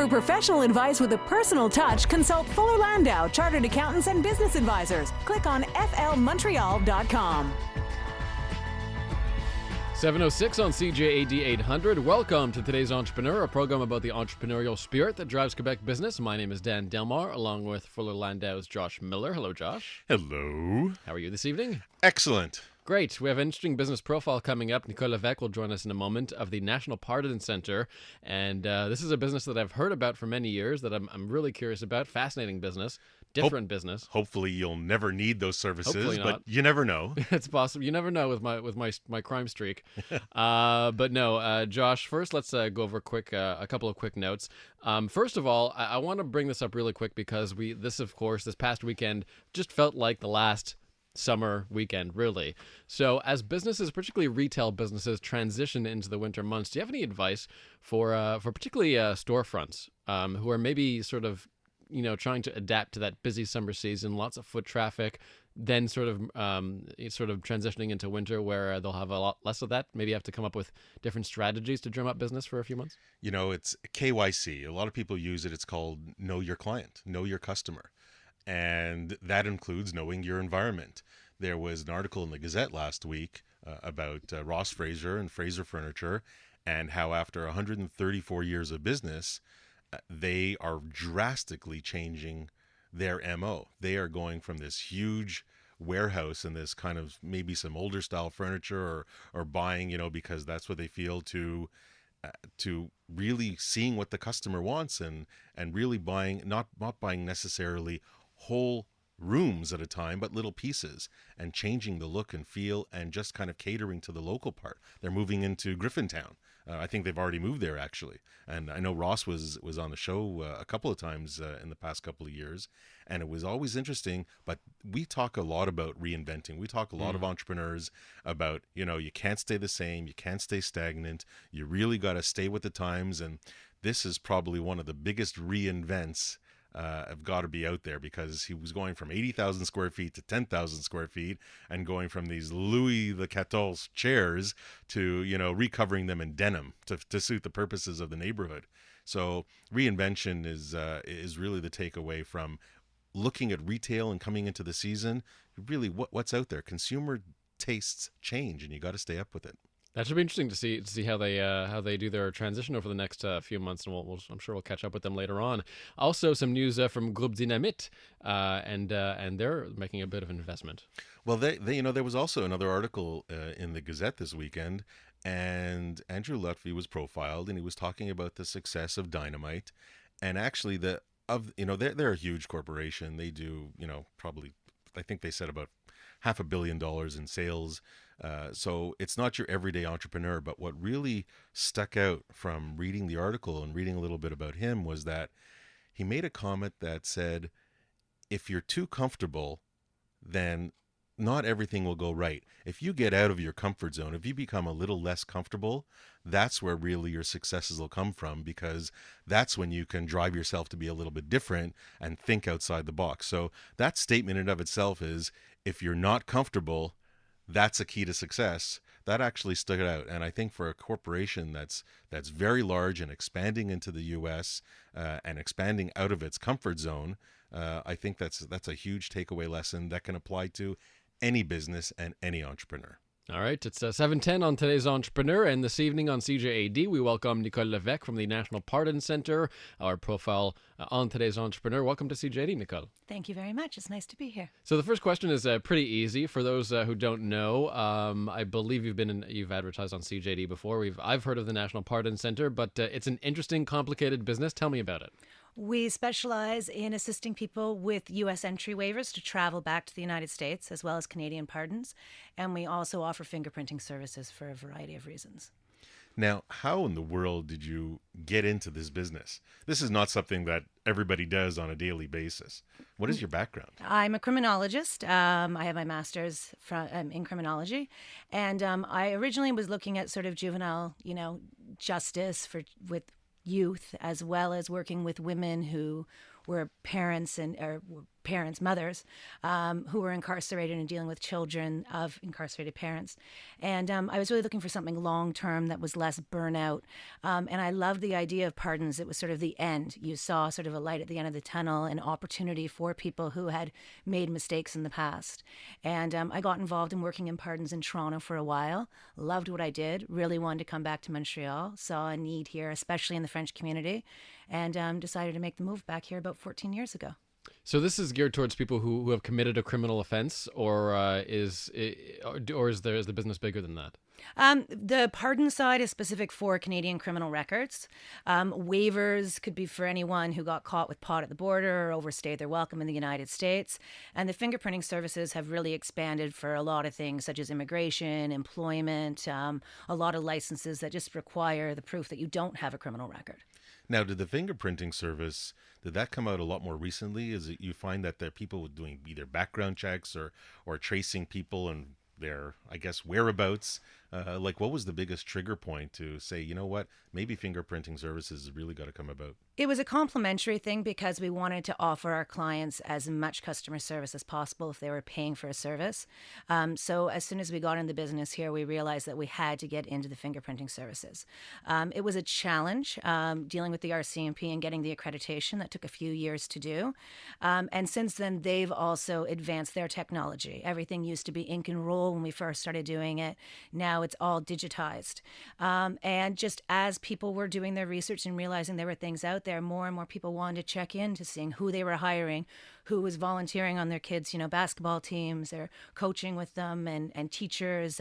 For professional advice with a personal touch, consult Fuller Landau, Chartered Accountants and Business Advisors. Click on flmontreal.com. 7:06 on CJAD 800. Welcome to today's Entrepreneur, a program about the entrepreneurial spirit that drives Quebec business. My name is Dan Delmar, along with Fuller Landau's Josh Miller. Hello, Josh. Hello. How are you this evening? Excellent. Great. We have an interesting business profile coming up. Nicole Levesque will join us in a moment of the National Pardon Center. And this is a business that I've heard about for many years that I'm really curious about. Fascinating business. Different business. Hopefully you'll never need those services, Hopefully but not. you never know. It's possible. You never know with my crime streak. But no, Josh, first let's go over a couple of quick notes. First of all, I want to bring this up really quick because this past weekend just felt like the last summer weekend, really. So as businesses, particularly retail businesses, transition into the winter months, do you have any advice for particularly storefronts who are maybe sort of trying to adapt to that busy summer season, lots of foot traffic, then sort of transitioning into winter where they'll have a lot less of that, maybe have to come up with different strategies to drum up business for a few months? It's KYC. A lot of people use it. It's called Know Your Client, Know Your Customer. And that includes knowing your environment. There was an article in the Gazette last week about Ross Fraser and Fraser Furniture and how after 134 years of business, they are drastically changing their MO. They are going from this huge warehouse and this kind of maybe some older style furniture or buying, because that's what they feel, to really seeing what the customer wants and really buying, not buying necessarily whole rooms at a time, but little pieces, and changing the look and feel and just kind of catering to the local part. They're moving into Griffintown. I think they've already moved there, actually. And I know Ross was on the show a couple of times in the past couple of years, and it was always interesting. But we talk a lot about reinventing. We talk a lot of entrepreneurs about, you can't stay the same, you can't stay stagnant, you really got to stay with the times. And this is probably one of the biggest reinvents have got to be out there, because he was going from 80,000 square feet to 10,000 square feet and going from these Louis XIV chairs to, recovering them in denim to suit the purposes of the neighborhood. So reinvention is really the takeaway from looking at retail and coming into the season. Really, what's out there? Consumer tastes change, and you got to stay up with it. That should be interesting to see how they do their transition over the next few months, and I'm sure we'll catch up with them later on. Also, some news from Groupe Dynamite, and they're making a bit of an investment. Well, they there was also another article in the Gazette this weekend, and Andrew Lutfi was profiled, and he was talking about the success of Dynamite, and actually they're a huge corporation. They do probably, I think they said about $500 million in sales. So it's not your everyday entrepreneur, but what really stuck out from reading the article and reading a little bit about him was that he made a comment that said, if you're too comfortable, then not everything will go right. If you get out of your comfort zone, if you become a little less comfortable, that's where really your successes will come from, because that's when you can drive yourself to be a little bit different and think outside the box. So that statement in and of itself is, if you're not comfortable, that's a key to success. That actually stuck out. And I think for a corporation that's very large and expanding into the U.S. And expanding out of its comfort zone, I think that's a huge takeaway lesson that can apply to any business and any entrepreneur. All right, it's 7:10 on today's Entrepreneur, and this evening on CJAD, we welcome Nicole Levesque from the National Pardon Center, our profile on today's Entrepreneur. Welcome to CJAD, Nicole. Thank you very much. It's nice to be here. So the first question is pretty easy for those who don't know. I believe you've advertised on CJAD before. I've heard of the National Pardon Center, but it's an interesting, complicated business. Tell me about it. We specialize in assisting people with U.S. entry waivers to travel back to the United States, as well as Canadian pardons. And we also offer fingerprinting services for a variety of reasons. Now, how in the world did you get into this business? This is not something that everybody does on a daily basis. What is your background? I'm a criminologist. I have my master's in criminology. And I originally was looking at sort of juvenile, justice with youth, as well as working with women who were parents mothers, who were incarcerated and dealing with children of incarcerated parents. And I was really looking for something long-term that was less burnout. And I loved the idea of pardons. It was sort of the end. You saw sort of a light at the end of the tunnel, an opportunity for people who had made mistakes in the past. And I got involved in working in pardons in Toronto for a while, loved what I did, really wanted to come back to Montreal, saw a need here, especially in the French community, and decided to make the move back here about 14 years ago. So this is geared towards people who have committed a criminal offense, or is the business bigger than that? The pardon side is specific for Canadian criminal records. Waivers could be for anyone who got caught with pot at the border or overstayed their welcome in the United States. And the fingerprinting services have really expanded for a lot of things, such as immigration, employment, a lot of licenses that just require the proof that you don't have a criminal record. Now, did the fingerprinting service, did that come out a lot more recently? Is it you find that there are people doing either background checks or tracing people and their, I guess, whereabouts? Like, what was the biggest trigger point to say, you know what, maybe fingerprinting services has really got to come about? It was a complimentary thing because we wanted to offer our clients as much customer service as possible if they were paying for a service. So as soon as we got into business here, we realized that we had to get into the fingerprinting services. It was a challenge dealing with the RCMP and getting the accreditation. That took a few years to do. And since then, they've also advanced their technology. Everything used to be ink and roll when we first started doing it. Now it's all digitized. And just as people were doing their research and realizing there were things out there, more and more people wanted to check in to seeing who they were hiring, who was volunteering on their kids, basketball teams, or coaching with them, and teachers.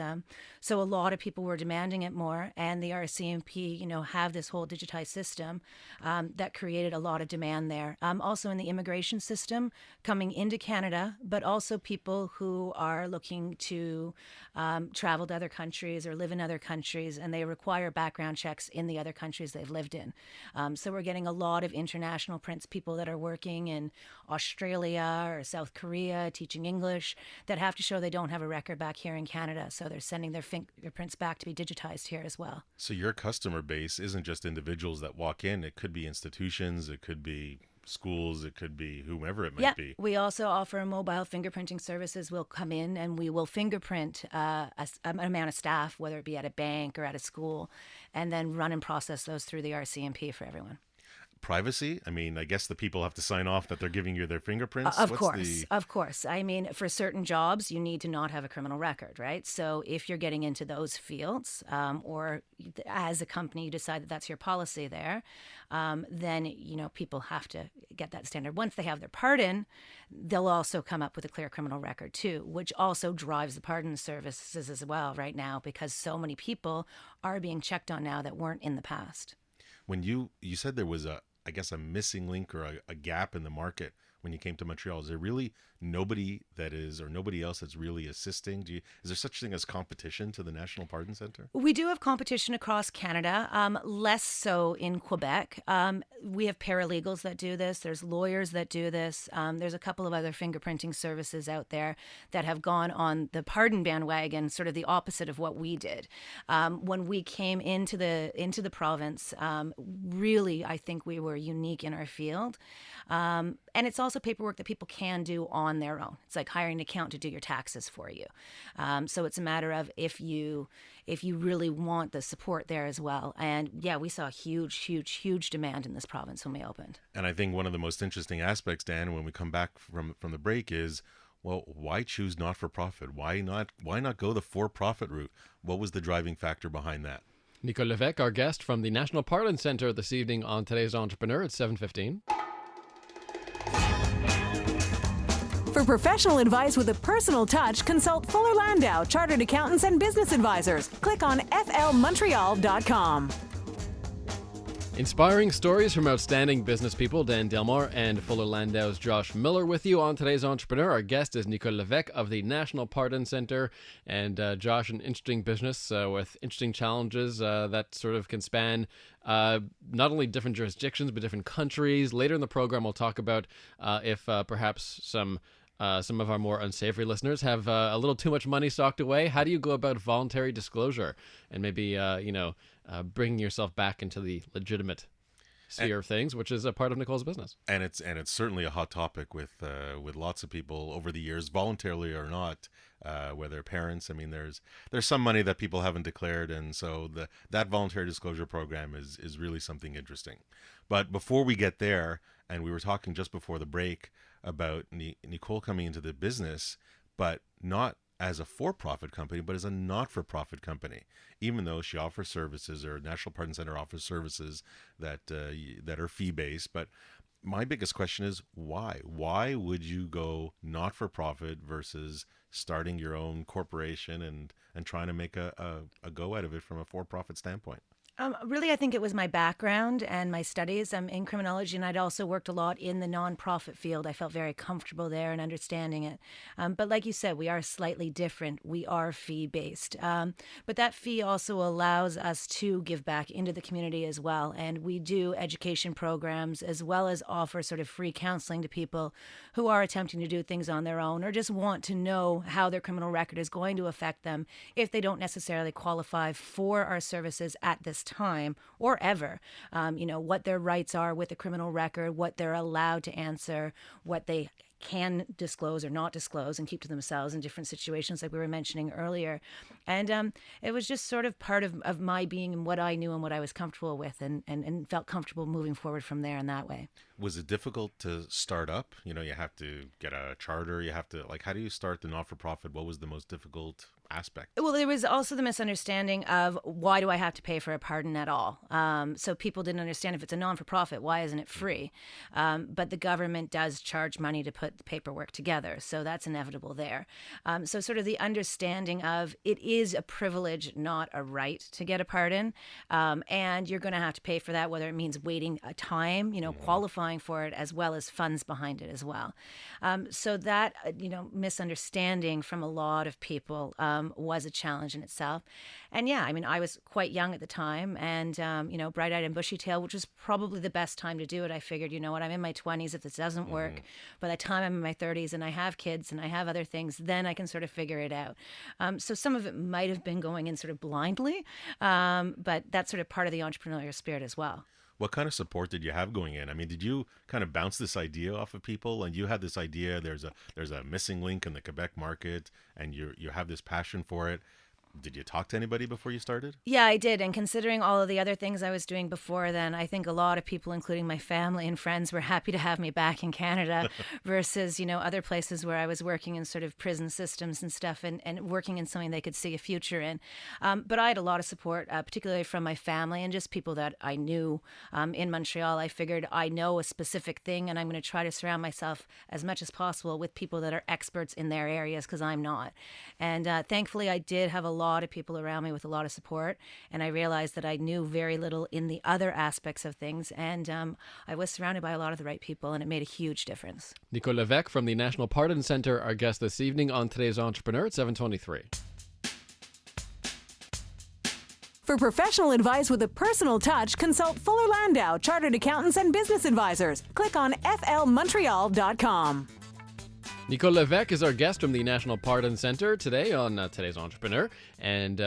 So a lot of people were demanding it more, and the RCMP, have this whole digitized system that created a lot of demand there. Also in the immigration system coming into Canada, but also people who are looking to travel to other countries or live in other countries, and they require background checks in the other countries they've lived in. So we're getting a lot of international prints, people that are working in Australia or South Korea teaching English that have to show they don't have a record back here in Canada. So they're sending their fingerprints back to be digitized here as well. So your customer base isn't just individuals that walk in. It could be institutions. It could be schools. It could be whomever it might be. We also offer mobile fingerprinting services. We'll come in and we will fingerprint an amount of staff, whether it be at a bank or at a school, and then run and process those through the RCMP for everyone. Privacy? I mean, I guess the people have to sign off that they're giving you their fingerprints. Of course. I mean, for certain jobs, you need to not have a criminal record, right? So if you're getting into those fields, or as a company you decide that that's your policy there, then, people have to get that standard. Once they have their pardon, they'll also come up with a clear criminal record too, which also drives the pardon services as well right now, because so many people are being checked on now that weren't in the past. When you said there was a missing link or a gap in the market when you came to Montreal, is there really nobody else that's really assisting? Is there such thing as competition to the National Pardon Centre? We do have competition across Canada, less so in Quebec. We have paralegals that do this. There's lawyers that do this. There's a couple of other fingerprinting services out there that have gone on the pardon bandwagon, sort of the opposite of what we did. When we came into the province, really, I think we were unique in our field. And it's also paperwork that people can do on their own. It's like hiring an accountant to do your taxes for you. So it's a matter of if you really want the support there as well. And yeah, we saw huge demand in this province when we opened. And I think one of the most interesting aspects, Dan, when we come back from the break is, well, why choose not for profit? Why not go the for-profit route? What was the driving factor behind that? Nicole Levesque, our guest from the National Pardon Centre this evening on Today's Entrepreneur at 7:15. For professional advice with a personal touch, consult Fuller Landau, Chartered Accountants and Business Advisors. Click on flmontreal.com. Inspiring stories from outstanding business people, Dan Delmar and Fuller Landau's Josh Miller with you on Today's Entrepreneur. Our guest is Nicole Levesque of the National Pardon Centre. And Josh, an interesting business with interesting challenges that sort of can span not only different jurisdictions, but different countries. Later in the program, we'll talk about if perhaps some of our more unsavory listeners have a little too much money stocked away. How do you go about voluntary disclosure and maybe, bringing yourself back into the legitimate sphere of things, which is a part of Nicole's business. And it's certainly a hot topic with lots of people over the years, voluntarily or not, whether parents. I mean, there's some money that people haven't declared, and so that voluntary disclosure program is really something interesting. But before we get there, and we were talking just before the break about Nicole coming into the business, but not as a for-profit company, but as a not-for-profit company, even though she offers services, or National Pardon Center offers services that are fee-based. But my biggest question is why? Why would you go not-for-profit versus starting your own corporation and trying to make a go out of it from a for-profit standpoint? Really, I think it was my background and my studies. I'm in criminology, and I'd also worked a lot in the nonprofit field. I felt very comfortable there and understanding it. But like you said, we are slightly different. We are fee-based. But that fee also allows us to give back into the community as well. And we do education programs as well as offer sort of free counseling to people who are attempting to do things on their own or just want to know how their criminal record is going to affect them if they don't necessarily qualify for our services at this time or ever. What their rights are with a criminal record, what they're allowed to answer, what they can disclose or not disclose and keep to themselves in different situations like we were mentioning earlier. And it was just sort of part of my being and what I knew and what I was comfortable with and felt comfortable moving forward from there in that way. Was it difficult to start up? You have to get a charter. You have to, how do you start the not-for-profit? What was the most difficult aspect? Well, there was also the misunderstanding of why do I have to pay for a pardon at all? So people didn't understand if it's a non-for-profit, why isn't it free? But the government does charge money to put the paperwork together. So that's inevitable there. So sort of the understanding of it is a privilege, not a right to get a pardon. And you're going to have to pay for that, whether it means waiting a time, qualifying for it, as well as funds behind it as well. So that, misunderstanding from a lot of people was a challenge in itself. And yeah, I mean, I was quite young at the time and, bright-eyed and bushy-tailed, which was probably the best time to do it. I figured, I'm in my 20s. If this doesn't work, by the time I'm in my 30s and I have kids and I have other things, then I can sort of figure it out. So some of it might have been going in sort of blindly, but that's sort of part of the entrepreneurial spirit as well. What kind of support did you have going in? I mean, did you kind of bounce this idea off of people, and you had this idea, there's a missing link in the Quebec market, and you have this passion for it? Did you talk to anybody before you started? Yeah, I did. And considering all of the other things I was doing before then, I think a lot of people, including my family and friends, were happy to have me back in Canada versus, other places where I was working in sort of prison systems and stuff and working in something they could see a future in. But I had a lot of support, particularly from my family and just people that I knew in Montreal. I figured I know a specific thing and I'm going to try to surround myself as much as possible with people that are experts in their areas because I'm not. And thankfully, I did have a lot of people around me with a lot of support, and I realized that I knew very little in the other aspects of things, and I was surrounded by a lot of the right people, and it made a huge difference. Nicole Levesque from the National Pardon Center, our guest this evening on Today's Entrepreneur at 7:23. For professional advice with a personal touch, consult Fuller Landau, Chartered Accountants and Business Advisors. Click on flmontreal.com. Nicole Levesque is our guest from the National Pardon Center today on Today's Entrepreneur. And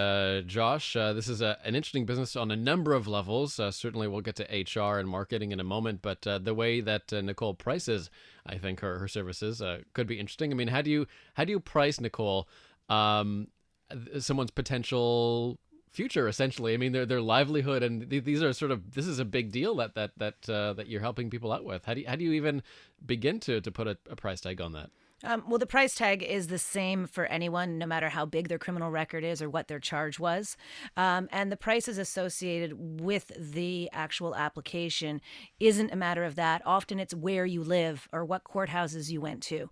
Josh, this is an interesting business on a number of levels. Certainly we'll get to HR and marketing in a moment, but the way that Nicole prices, I think, her services could be interesting. I mean, how do you price, Nicole, someone's potential future, essentially? I mean, their livelihood, and these are this is a big deal that you're helping people out with. How do you even begin to put a price tag on that? Well, the price tag is the same for anyone, no matter how big their criminal record is or what their charge was. And the prices associated with the actual application isn't a matter of that. Often it's where you live or what courthouses you went to,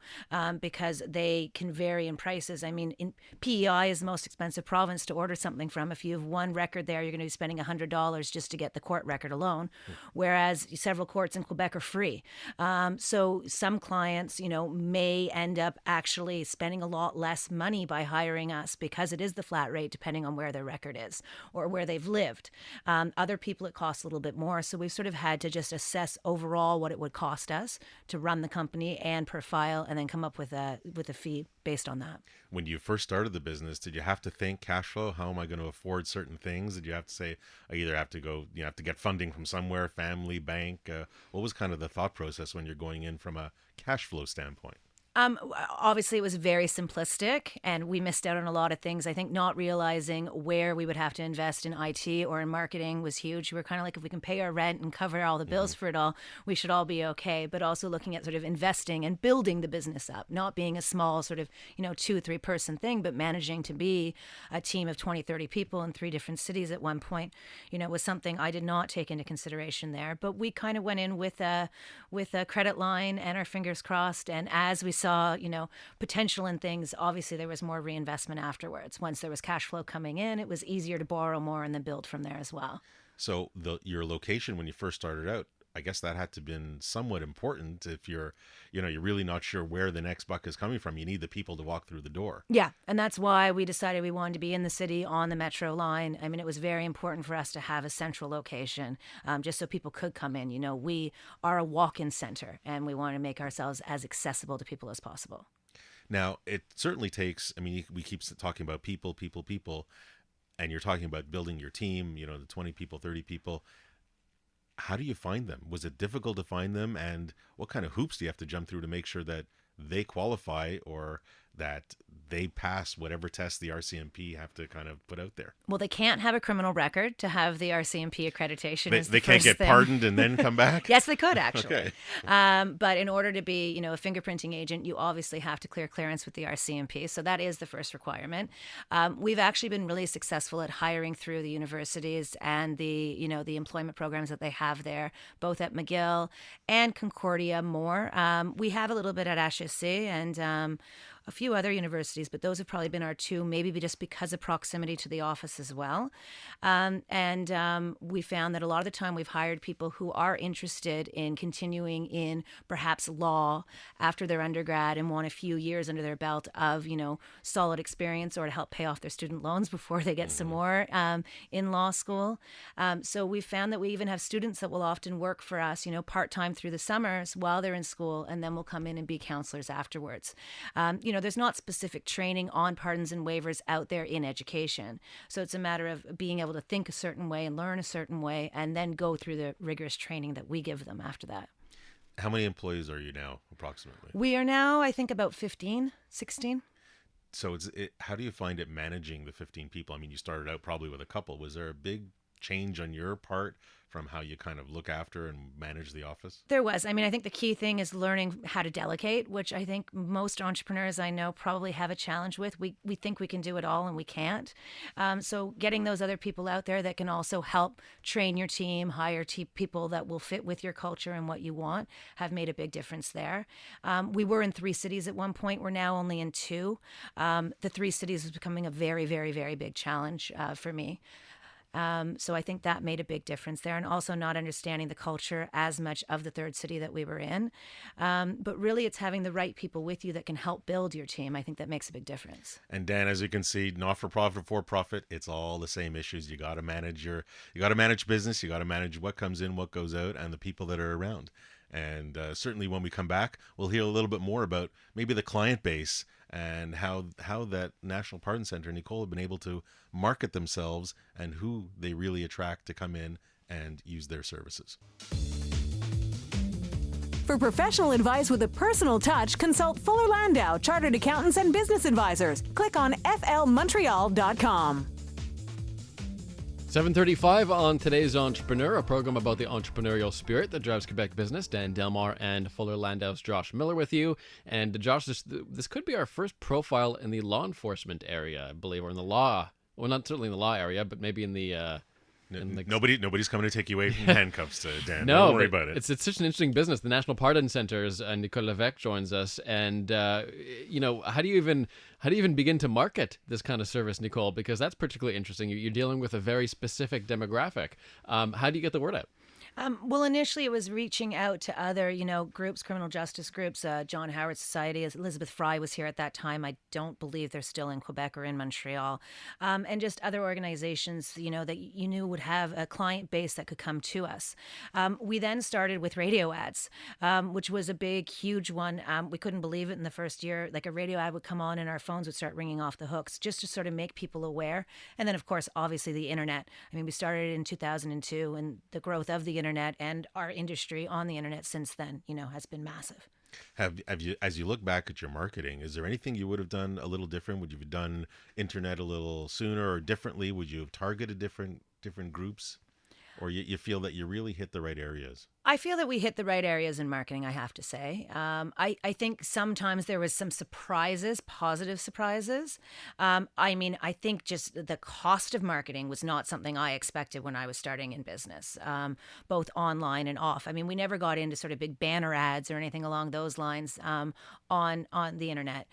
because they can vary in prices. I mean, in PEI is the most expensive province to order something from. If you have one record there, you're going to be spending $100 just to get the court record alone, whereas several courts in Quebec are free. So some clients, may end up actually spending a lot less money by hiring us because it is the flat rate depending on where their record is or where they've lived. Other people, it costs a little bit more. So we've sort of had to just assess overall what it would cost us to run the company and per file, and then come up with a fee based on that. When you first started the business, did you have to think cash flow? How am I going to afford certain things? Did you have to say, I either have to go, you have to get funding from somewhere, family, bank? What was kind of the thought process when you're going in from a cash flow standpoint? Obviously, it was very simplistic, and we missed out on a lot of things. I think not realizing where we would have to invest in IT or in marketing was huge. We were kind of like, if we can pay our rent and cover all the bills for it all, we should all be okay. But also looking at sort of investing and building the business up, not being a small sort of, 2 or 3 person thing, but managing to be a team of 20, 30 people in 3 different cities at one point, was something I did not take into consideration there. But we kind of went in with a credit line and our fingers crossed. And as we saw, potential in things, obviously there was more reinvestment afterwards. Once there was cash flow coming in, it was easier to borrow more and then build from there as well. So your location when you first started out, I guess that had to have been somewhat important. If you're really not sure where the next buck is coming from, you need the people to walk through the door. Yeah, and that's why we decided we wanted to be in the city on the metro line. I mean, it was very important for us to have a central location, just so people could come in. We are a walk-in center, and we want to make ourselves as accessible to people as possible. Now, it certainly takes, we keep talking about people, and you're talking about building your team, the 20 people, 30 people. How do you find them? Was it difficult to find them? And what kind of hoops do you have to jump through to make sure that they qualify or that they pass whatever test the RCMP have to kind of put out there? Well, they can't have a criminal record to have the RCMP accreditation. They can't get pardoned and then come back? Yes, they could, actually. Okay. But in order to be, a fingerprinting agent, you obviously have to clear clearance with the RCMP. So that is the first requirement. We've actually been really successful at hiring through the universities and the employment programs that they have there, both at McGill and Concordia more. We have a little bit at HSC and a few other universities, but those have probably been our 2, maybe just because of proximity to the office as well. And we found that a lot of the time we've hired people who are interested in continuing in perhaps law after their undergrad and want a few years under their belt of, solid experience or to help pay off their student loans before they get some more in law school. So we found that we even have students that will often work for us, part-time through the summers while they're in school, and then will come in and be counselors afterwards. There's not specific training on pardons and waivers out there in education. So it's a matter of being able to think a certain way and learn a certain way and then go through the rigorous training that we give them after that. How many employees are you now, approximately? We are now, I think, about 15, 16. So how do you find it managing the 15 people? You started out probably with a couple. Was there a big change on your part from how you kind of look after and manage the office? There was. I think the key thing is learning how to delegate, which I think most entrepreneurs I know probably have a challenge with. We think we can do it all and we can't. So getting those other people out there that can also help train your team, hire people that will fit with your culture and what you want have made a big difference there. We were in 3 cities at one point. We're now only in 2. The 3 cities is becoming a very, very, very big challenge for me. So I think that made a big difference there, and also not understanding the culture as much of the 3rd city that we were in. But really it's having the right people with you that can help build your team. I think that makes a big difference. And Dan, as you can see, not for profit, for profit, it's all the same issues. You got to manage business. You got to manage what comes in, what goes out, and the people that are around. And certainly when we come back, we'll hear a little bit more about maybe the client base and how that National Pardon Center, Nicole, have been able to market themselves and who they really attract to come in and use their services. For professional advice with a personal touch, consult Fuller Landau, Chartered Accountants and Business Advisors. Click on flmontreal.com. 7:35 on Today's Entrepreneur, a program about the entrepreneurial spirit that drives Quebec business. Dan Delmar and Fuller Landau's Josh Miller with you. And Josh, this could be our first profile in the law enforcement area, I believe, or in the law. Well, not certainly in the law area, but maybe in the... Nobody's coming to take you away from handcuffs, Dan. No, don't worry about it. It's such an interesting business. The National Pardon Centers, Nicole Levesque joins us, and how do you even begin to market this kind of service, Nicole? Because that's particularly interesting. You're dealing with a very specific demographic. How do you get the word out? Well, initially it was reaching out to other, groups, criminal justice groups. John Howard Society, Elizabeth Fry was here at that time. I don't believe they're still in Quebec or in Montreal. And just other organizations, that you knew would have a client base that could come to us. We then started with radio ads, which was a big, huge one. We couldn't believe it in the first year. Like a radio ad would come on and our phones would start ringing off the hooks just to sort of make people aware. And then, of course, obviously the internet. I mean, we started in 2002 and the growth of the internet and our industry on the internet since then, has been massive. Have you, as you look back at your marketing, is there anything you would have done a little different? Would you have done internet a little sooner or differently? Would you have targeted different groups? Or you feel that you really hit the right areas? I feel that we hit the right areas in marketing, I have to say. I think sometimes there was some surprises, positive surprises. I think just the cost of marketing was not something I expected when I was starting in business, both online and off. I mean, we never got into sort of big banner ads or anything along those lines on the internet.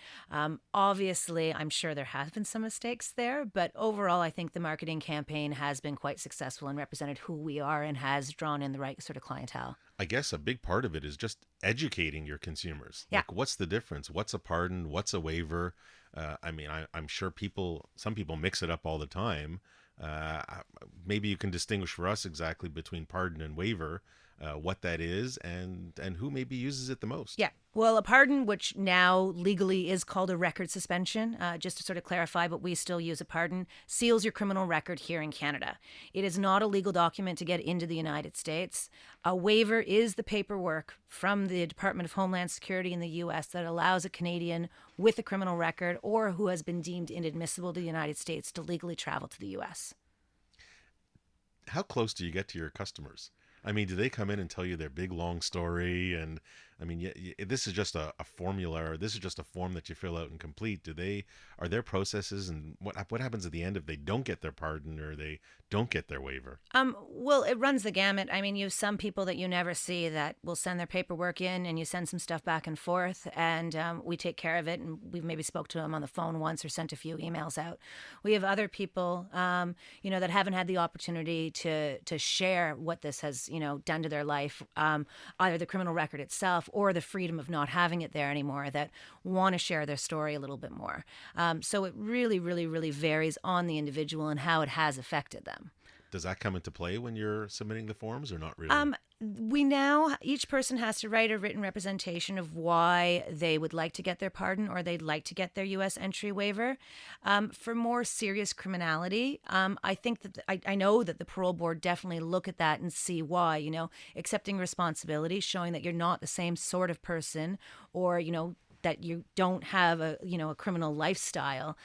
Obviously, I'm sure there have been some mistakes there, but overall, I think the marketing campaign has been quite successful and represented who we are and has drawn in the right sort of clientele. I guess a big part of it is just educating your consumers. Yeah. Like, what's the difference? What's a pardon? What's a waiver? I'm sure some people mix it up all the time. Maybe you can distinguish for us exactly between pardon and waiver, what that is, and who maybe uses it the most. Yeah. Well, a pardon, which now legally is called a record suspension, just to sort of clarify, but we still use a pardon, seals your criminal record here in Canada. It is not a legal document to get into the United States. A waiver is the paperwork from the Department of Homeland Security in the U.S. that allows a Canadian with a criminal record or who has been deemed inadmissible to the United States to legally travel to the U.S. How close do you get to your customers? I mean, do they come in and tell you their big, long story? And I mean, this is just a formula, or this is just a form that you fill out and complete. Are there processes, and what happens at the end if they don't get their pardon or they don't get their waiver? Well, it runs the gamut. I mean, you have some people that you never see that will send their paperwork in and you send some stuff back and forth, and we take care of it, and we've maybe spoke to them on the phone once or sent a few emails out. We have other people, that haven't had the opportunity to share what this has, done to their life, either the criminal record itself or the freedom of not having it there anymore, that want to share their story a little bit more. So it really, really, really varies on the individual and how it has affected them. Does that come into play when you're submitting the forms, or not really? Each person has to write a written representation of why they would like to get their pardon or they'd like to get their U.S. entry waiver. For more serious criminality, I think that I know that the parole board definitely look at that and see why, accepting responsibility, showing that you're not the same sort of person, or, that you don't have a criminal lifestyle,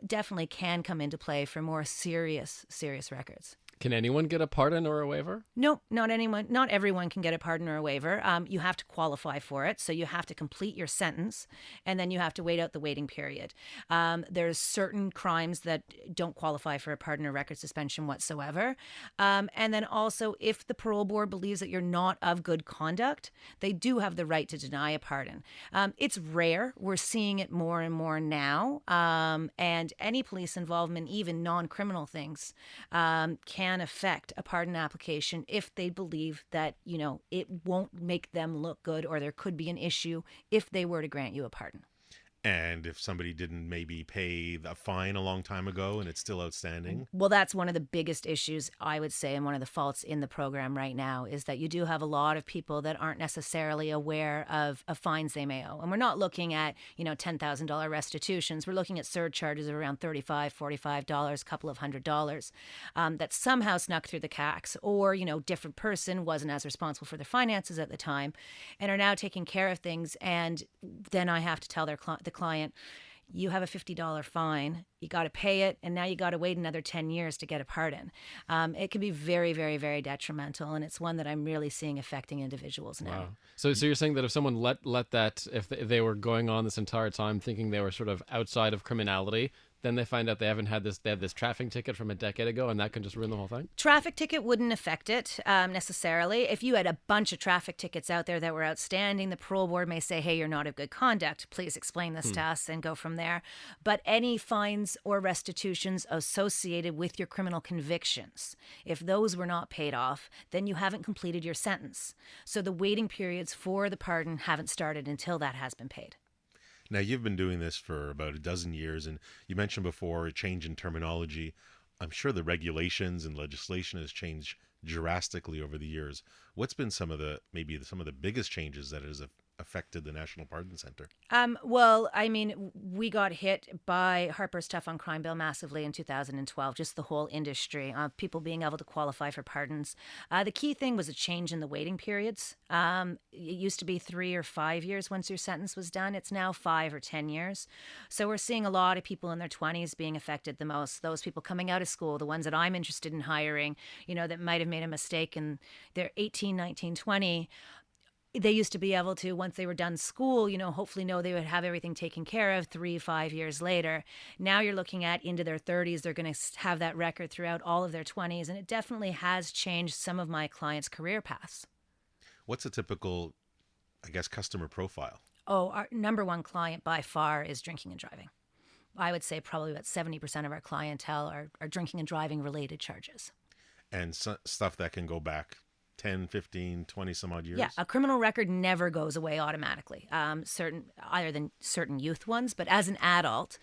definitely can come into play for more serious records. Can anyone get a pardon or a waiver? No, not anyone. Not everyone can get a pardon or a waiver. You have to qualify for it. So you have to complete your sentence, and then you have to wait out the waiting period. There's certain crimes that don't qualify for a pardon or record suspension whatsoever. And then also, if the parole board believes that you're not of good conduct, they do have the right to deny a pardon. It's rare. We're seeing it more and more now. And any police involvement, even non-criminal things, can affect a pardon application if they believe that, it won't make them look good, or there could be an issue if they were to grant you a pardon. And if somebody didn't maybe pay the fine a long time ago and it's still outstanding? Well, that's one of the biggest issues, I would say, and one of the faults in the program right now is that you do have a lot of people that aren't necessarily aware of fines they may owe. And we're not looking at, $10,000 restitutions. We're looking at surcharges of around $35, $45, a couple of $100 that somehow snuck through the cracks, or, different person wasn't as responsible for their finances at the time and are now taking care of things. And then I have to tell the client, you have a $50 fine, you got to pay it, and now you got to wait another 10 years to get a pardon. It can be very, very, very detrimental, and it's one that I'm really seeing affecting individuals now. Wow. So you're saying that if someone let that, if they were going on this entire time thinking they were sort of outside of criminality, then they find out they have this traffic ticket from a decade ago, and that can just ruin the whole thing? Traffic ticket wouldn't affect it necessarily. If you had a bunch of traffic tickets out there that were outstanding, the parole board may say, hey, you're not of good conduct. Please explain this to us, and go from there. But any fines or restitutions associated with your criminal convictions, if those were not paid off, then you haven't completed your sentence. So the waiting periods for the pardon haven't started until that has been paid. Now, you've been doing this for about a dozen years, and you mentioned before a change in terminology. I'm sure the regulations and legislation has changed drastically over the years. What's been some of the biggest changes that has affected the National Pardon Center? Well, I mean, we got hit by Harper's Tough on Crime bill massively in 2012, just the whole industry, people being able to qualify for pardons. The key thing was a change in the waiting periods. It used to be 3 or 5 years once your sentence was done. It's now 5 or 10 years. So we're seeing a lot of people in their 20s being affected the most. Those people coming out of school, the ones that I'm interested in hiring, that might have made a mistake in their 18, 19, 20. They used to be able to, once they were done school, hopefully know they would have everything taken care of 3-5 years later. Now you're looking at into their 30s. They're going to have that record throughout all of their 20s. And it definitely has changed some of my clients' career paths. What's a typical, customer profile? Oh, our number one client by far is drinking and driving. I would say probably about 70% of our clientele are drinking and driving related charges. And stuff that can go back 10, 15, 20 some odd years? Yeah, a criminal record never goes away automatically, other than certain youth ones. But as an adult,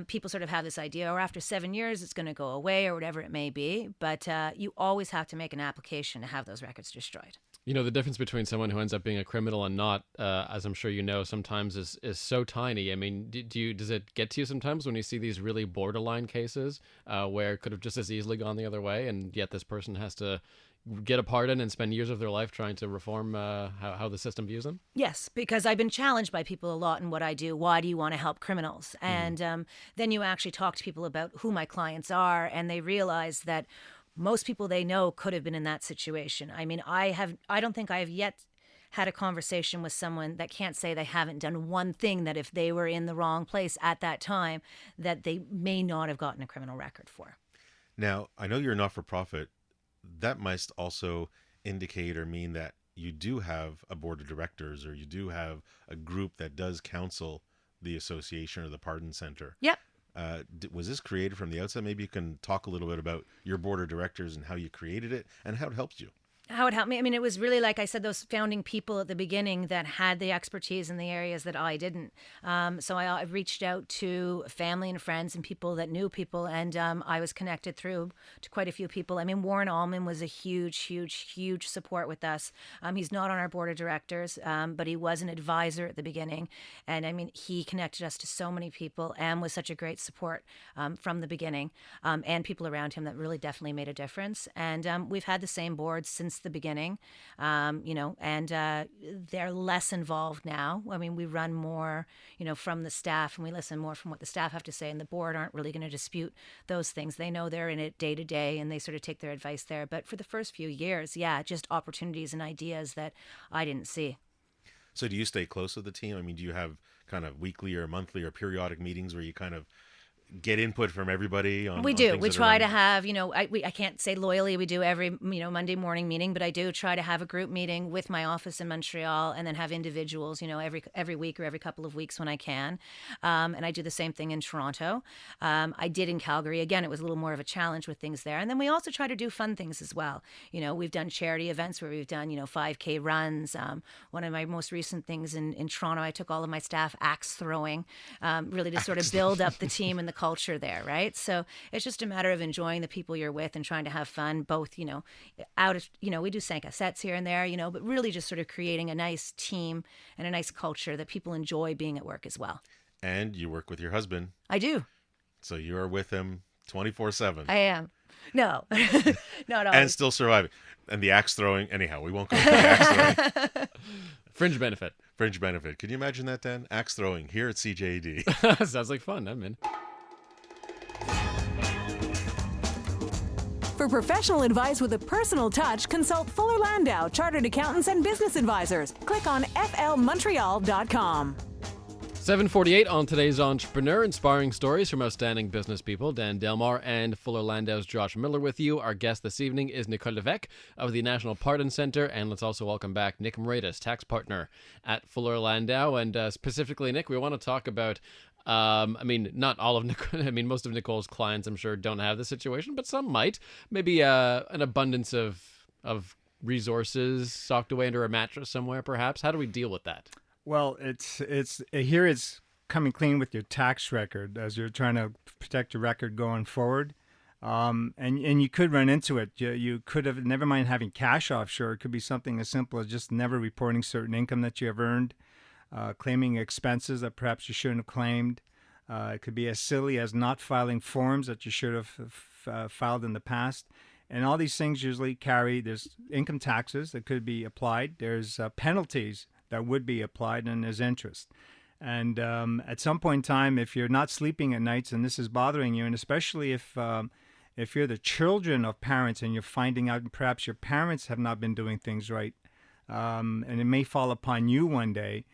people sort of have this idea, or after 7 years, it's going to go away or whatever it may be. But you always have to make an application to have those records destroyed. The difference between someone who ends up being a criminal and not, as I'm sure you know, sometimes is so tiny. I mean, does it get to you sometimes when you see these really borderline cases where it could have just as easily gone the other way, and yet this person has to get a pardon and spend years of their life trying to reform how the system views them? Yes, because I've been challenged by people a lot in what I do. Why do you want to help criminals? And then you actually talk to people about who my clients are, and they realize that most people they know could have been in that situation. I mean, I don't think I have yet had a conversation with someone that can't say they haven't done one thing that if they were in the wrong place at that time, that they may not have gotten a criminal record for. Now, I know you're not for profit. That must also indicate or mean that you do have a board of directors, or you do have a group that does counsel the association or the Pardon Center. Yep. Was this created from the outset? Maybe you can talk a little bit about your board of directors and how you created it and how it helped you. How it helped me? I mean, it was really, like I said, those founding people at the beginning that had the expertise in the areas that I didn't. So I reached out to family and friends and people that knew people, and I was connected through to quite a few people. I mean, Warren Allman was a huge support with us. He's not on our board of directors, but he was an advisor at the beginning. And I mean, he connected us to so many people and was such a great support from the beginning, and people around him that really definitely made a difference. And we've had the same board since the beginning, and they're less involved now. I mean, we run more, from the staff, and we listen more from what the staff have to say, and the board aren't really going to dispute those things. They know they're in it day to day, and they sort of take their advice there. But for the first few years, just opportunities and ideas that I didn't see. So do you stay close with the team? I mean, do you have kind of weekly or monthly or periodic meetings where you kind of get input from everybody on? We do. On we try to have, I can't say loyally we do every, Monday morning meeting, but I do try to have a group meeting with my office in Montreal, and then have individuals, every week or every couple of weeks when I can. And I do the same thing in Toronto. I did in Calgary. Again, it was a little more of a challenge with things there. And then we also try to do fun things as well. We've done charity events where we've done, 5K runs. One of my most recent things in Toronto, I took all of my staff axe throwing, really to sort of build up the team and the culture there, right? So it's just a matter of enjoying the people you're with and trying to have fun, both, we do Sanka sets here and there, but really just sort of creating a nice team and a nice culture that people enjoy being at work as well. And you work with your husband. I do. So you are with him 24/7. I am. No. Not always. And still surviving. And the axe throwing, anyhow, we won't go into the axe throwing. Fringe benefit. Fringe benefit. Can you imagine that, Dan? Axe throwing here at CJAD. Sounds like fun. I'm in. For professional advice with a personal touch, consult Fuller Landau, Chartered Accountants and Business Advisors. Click on flmontreal.com. 7:48 on today's Entrepreneur, inspiring stories from outstanding business people. Dan Delmar and Fuller Landau's Josh Miller with you. Our guest this evening is Nicole Levesque of the National Pardon Center, and let's also welcome back Nick Moretus, tax partner at Fuller Landau. And specifically, Nick, we want to talk about not all of most of Nicole's clients, I'm sure, don't have this situation, but some might. Maybe an abundance of resources socked away under a mattress somewhere, perhaps. How do we deal with that? Well, it's here. It's coming clean with your tax record as you're trying to protect your record going forward, and you could run into it. You could have, never mind having cash offshore. It could be something as simple as just never reporting certain income that you have earned, claiming expenses that perhaps you shouldn't have claimed. It could be as silly as not filing forms that you should have filed in the past. And all these things usually carry, there's income taxes that could be applied. There's penalties that would be applied, and there's interest. And at some point in time, if you're not sleeping at nights and this is bothering you, and especially if you're the children of parents and you're finding out perhaps your parents have not been doing things right, and it may fall upon you one day,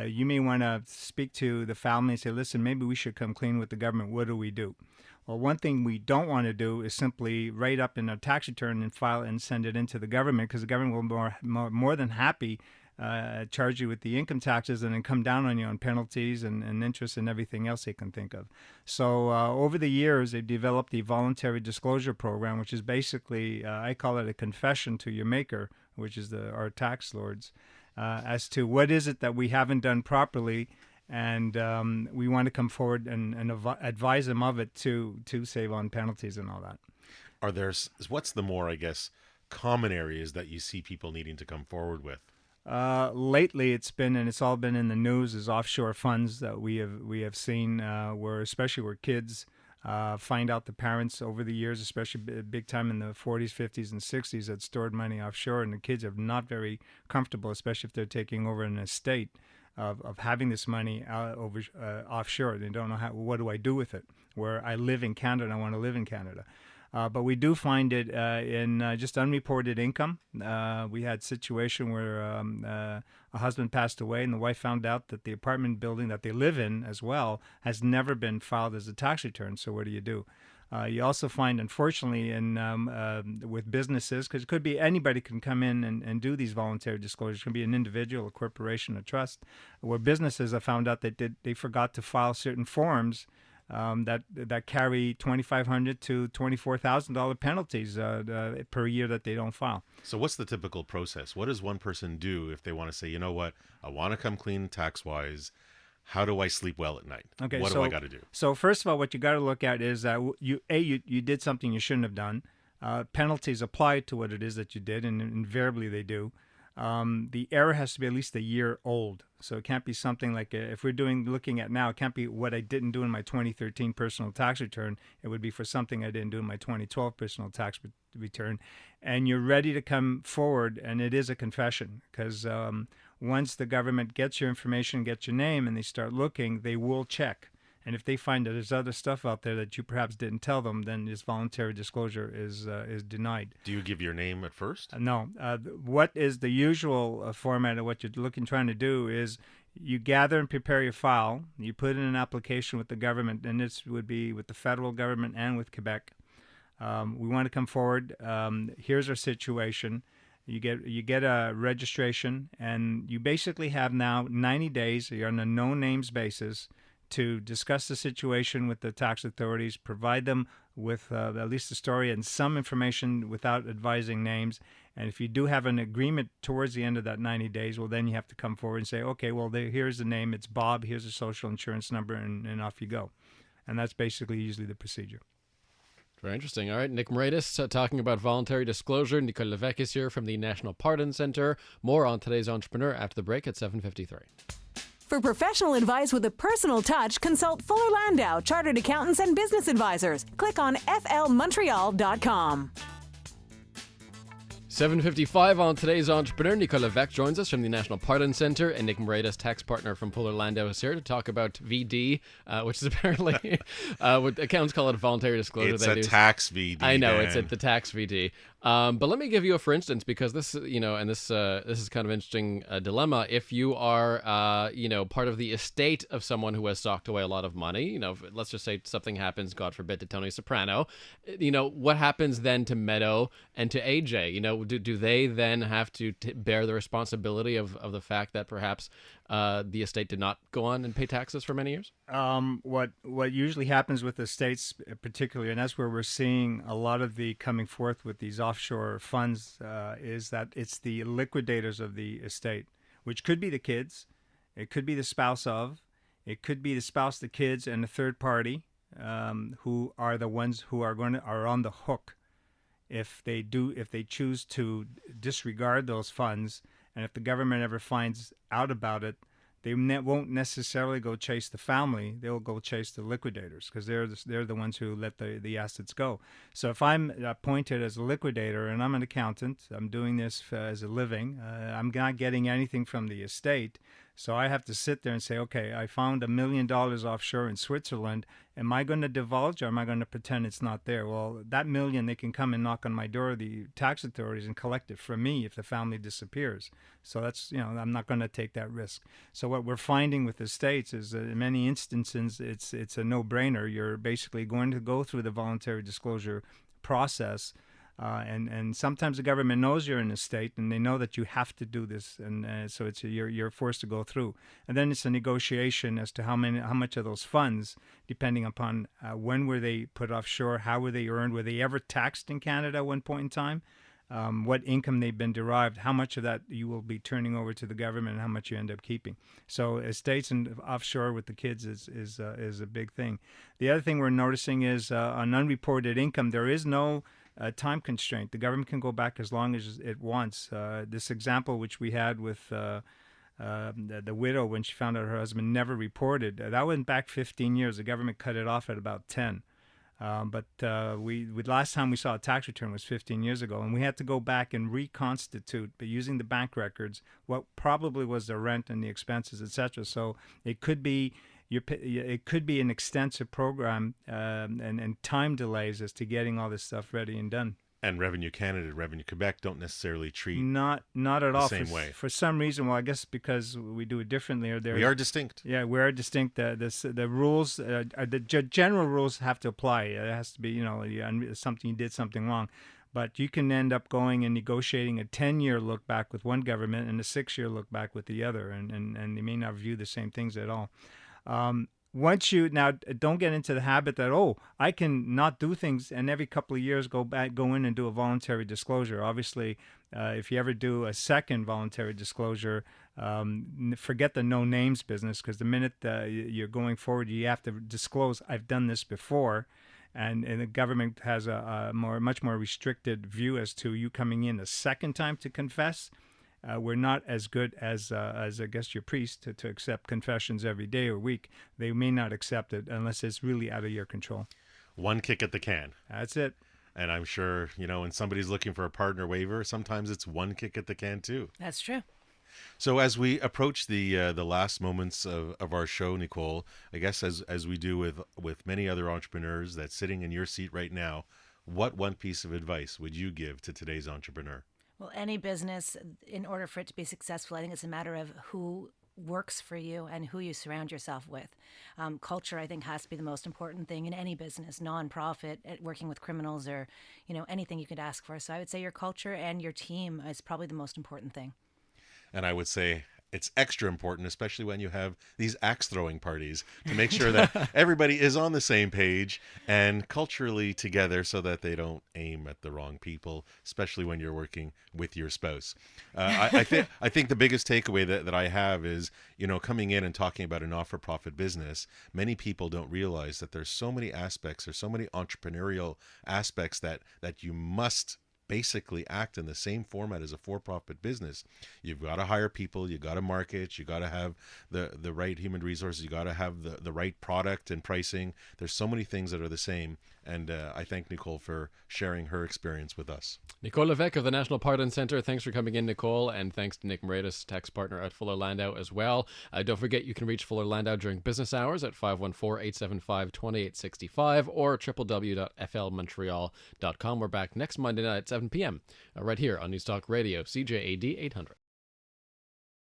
you may want to speak to the family and say, listen, maybe we should come clean with the government. What do we do? Well, one thing we don't want to do is simply write up in a tax return and file and send it into the government, because the government will more than happy charge you with the income taxes and then come down on you on penalties and interest and everything else they can think of. So over the years, they've developed the voluntary disclosure program, which is basically, I call it a confession to your maker, which is our tax lords, as to what is it that we haven't done properly. And we want to come forward and advise them of it to save on penalties and all that. What's the more, I guess, common areas that you see people needing to come forward with? Lately, it's all been in the news, is offshore funds that we have seen, where kids find out the parents over the years, especially big time in the 40s, 50s, and 60s, had stored money offshore, and the kids are not very comfortable, especially if they're taking over an estate, of having this money offshore. They don't know what do I do with it, where I live in Canada and I want to live in Canada. But we do find it in just unreported income. We had a situation where a husband passed away and the wife found out that the apartment building that they live in as well has never been filed as a tax return. So what do? You also find, unfortunately, with businesses, because it could be anybody can come in and do these voluntary disclosures. It can be an individual, a corporation, a trust, where businesses have found out that they forgot to file certain forms that carry $2,500 to $24,000 penalties per year that they don't file. So what's the typical process? What does one person do if they want to say, you know what, I want to come clean tax-wise? How do I sleep well at night? Okay, what do I got to do? So first of all, what you got to look at is that you did something you shouldn't have done. Penalties apply to what it is that you did, and invariably they do. The error has to be at least a year old. So it can't be something like, if we're looking at now, it can't be what I didn't do in my 2013 personal tax return. It would be for something I didn't do in my 2012 personal tax return. And you're ready to come forward, and it is a confession, because once the government gets your information, gets your name, and they start looking, they will check. And if they find that there's other stuff out there that you perhaps didn't tell them, then this voluntary disclosure is denied. Do you give your name at first? No. What is the usual format of what you're trying to do is you gather and prepare your file. You put in an application with the government, and this would be with the federal government and with Quebec. We want to come forward. Here's our situation. You get a registration, and you basically have now 90 days. You're on a no names basis to discuss the situation with the tax authorities, provide them with at least the story and some information without advising names. And if you do have an agreement towards the end of that 90 days, well, then you have to come forward and say, okay, well, here's the name. It's Bob. Here's the social insurance number, and off you go. And that's basically usually the procedure. Very interesting. All right, Nick Moretus talking about voluntary disclosure. Nicole Levesque is here from the National Pardon Center. More on today's Entrepreneur after the break at 7:53. For professional advice with a personal touch, consult Fuller Landau, Chartered Accountants and Business Advisors. Click on flmontreal.com. 7:55 on today's Entrepreneur. Nicole Levesque joins us from the National Pardon Center, and Nick Moretus, tax partner from Fuller Landau, is here to talk about VD, which is apparently what accountants call it a voluntary disclosure. It's a tax VD. I know, Dan. it's at the tax VD. But let me give you a for instance, because this, and this is kind of interesting dilemma. If you are, part of the estate of someone who has socked away a lot of money, let's just say something happens, God forbid, to Tony Soprano, what happens then to Meadow and to AJ? Do they then have to bear the responsibility of the fact that perhaps the estate did not go on and pay taxes for many years? What usually happens with estates, particularly, and that's where we're seeing a lot of the coming forth with these offshore funds, is that it's the liquidators of the estate, which could be the kids, it could be the spouse of, it could be the spouse, the kids, and the third party, who are the ones who are on the hook if they choose to disregard those funds, and if the government ever finds out about it. They won't necessarily go chase the family. They'll go chase the liquidators, because they're the ones who let the assets go. So if I'm appointed as a liquidator and I'm an accountant, I'm doing this as a living, I'm not getting anything from the estate. So I have to sit there and say, okay, I found $1 million offshore in Switzerland. Am I going to divulge, or am I going to pretend it's not there? Well, that million, they can come and knock on my door, the tax authorities, and collect it from me if the family disappears. So that's, I'm not going to take that risk. So what we're finding with the states is that in many instances, it's a no-brainer. You're basically going to go through the voluntary disclosure process. And sometimes the government knows you're in a state, and they know that you have to do this, and so you're forced to go through. And then it's a negotiation as to how much of those funds, depending upon when were they put offshore, how were they earned, were they ever taxed in Canada at one point in time, what income they've been derived, how much of that you will be turning over to the government, and how much you end up keeping. So estates and offshore with the kids is a big thing. The other thing we're noticing is on unreported income, there is no time constraint. The government can go back as long as it wants. This example, which we had with the widow, when she found out her husband never reported, that went back 15 years. The government cut it off at about 10. But last time we saw a tax return was 15 years ago, and we had to go back and reconstitute, but using the bank records, what probably was the rent and the expenses, etc. So it could be an extensive program and time delays as to getting all this stuff ready and done. And Revenue Canada, Revenue Quebec don't necessarily treat not at all the same way. For some reason. Well, I guess because we do it differently. We are distinct. Yeah, we are distinct. The rules, the general rules have to apply. It has to be, you did something wrong. But you can end up going and negotiating a 10-year look back with one government and a 6-year look back with the other, and they may not view the same things at all. Once you now don't get into the habit that I can not do things, and every couple of years go in and do a voluntary disclosure. Obviously, if you ever do a second voluntary disclosure, forget the no names business, because the minute you're going forward, you have to disclose, I've done this before. And the government has a much more restricted view as to you coming in a second time to confess. We're not as good as I guess your priest to accept confessions every day or week. They may not accept it unless it's really out of your control. One kick at the can. That's it. And I'm sure, when somebody's looking for a partner waiver, sometimes it's one kick at the can too. That's true. So as we approach the last moments of our show, Nicole, I guess as we do with many other entrepreneurs that's sitting in your seat right now, what one piece of advice would you give to today's entrepreneur? Well, any business, in order for it to be successful, I think it's a matter of who works for you and who you surround yourself with. Culture, I think, has to be the most important thing in any business, nonprofit, working with criminals, or anything you could ask for. So I would say your culture and your team is probably the most important thing. And I would say it's extra important, especially when you have these axe throwing parties, to make sure that everybody is on the same page and culturally together, so that they don't aim at the wrong people, especially when you're working with your spouse. I think the biggest takeaway that I have is, coming in and talking about a not-for-profit business, many people don't realize that there's so many aspects, there's so many entrepreneurial aspects that you must basically act in the same format as a for-profit business. You've got to hire people, you got to market, you got to have the right human resources, you got to have the right product and pricing. There's so many things that are the same, and I thank Nicole for sharing her experience with us. Nicole Levesque of the National Pardon Center, thanks for coming in, Nicole, and thanks to Nick Moretus, tax partner at Fuller Landau as well. Don't forget, you can reach Fuller Landau during business hours at 514-875-2865 or www.flmontreal.com. We're back next Monday night at 7 7 p.m. Right here on News Talk Radio, CJAD 800.